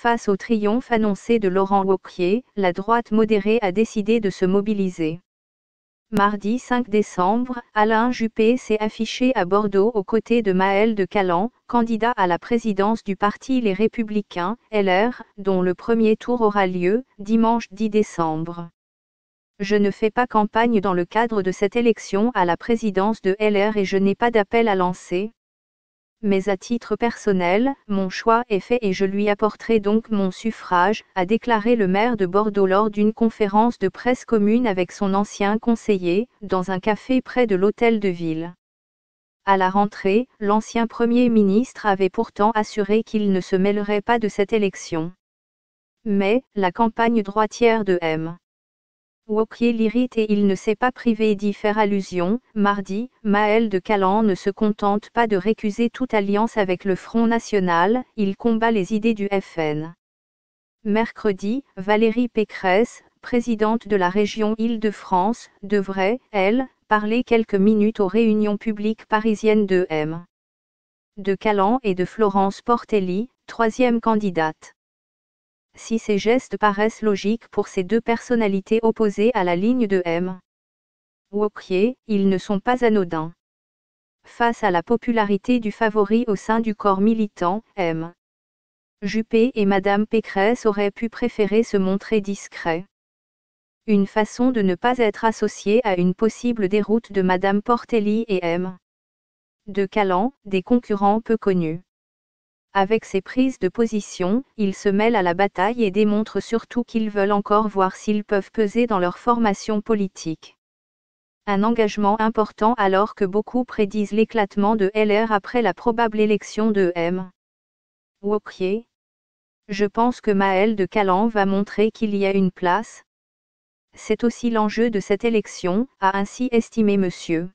Face au triomphe annoncé de Laurent Wauquiez, la droite modérée a décidé de se mobiliser. Mardi 5 décembre, Alain Juppé s'est affiché à Bordeaux aux côtés de Maël de Caland, candidat à la présidence du parti Les Républicains, LR, dont le premier tour aura lieu, dimanche 10 décembre. Je ne fais pas campagne dans le cadre de cette élection à la présidence de LR et je n'ai pas d'appel à lancer. Mais à titre personnel, mon choix est fait et je lui apporterai donc mon suffrage, a déclaré le maire de Bordeaux lors d'une conférence de presse commune avec son ancien conseiller, dans un café près de l'hôtel de ville. À la rentrée, l'ancien Premier ministre avait pourtant assuré qu'il ne se mêlerait pas de cette élection. Mais, la campagne droitière de M. Wauquiez l'irrite et il ne s'est pas privé d'y faire allusion. Mardi, Maël de Caland ne se contente pas de récuser toute alliance avec le Front National, il combat les idées du FN. Mercredi, Valérie Pécresse, présidente de la région Île-de-France, devrait, elle, parler quelques minutes aux réunions publiques parisiennes de M. de Caland et de Florence Portelli, troisième candidate. Si ces gestes paraissent logiques pour ces deux personnalités opposées à la ligne de M. Wauquiez, ils ne sont pas anodins. Face à la popularité du favori au sein du corps militant, M. Juppé et Madame Pécresse auraient pu préférer se montrer discrets. Une façon de ne pas être associé à une possible déroute de Madame Portelli et M. de Caland, des concurrents peu connus. Avec ces prises de position, ils se mêlent à la bataille et démontrent surtout qu'ils veulent encore voir s'ils peuvent peser dans leur formation politique. Un engagement important alors que beaucoup prédisent l'éclatement de LR après la probable élection de M. Wauquiez. Je pense que Maël de Caland va montrer qu'il y a une place. C'est aussi l'enjeu de cette élection, a ainsi estimé M.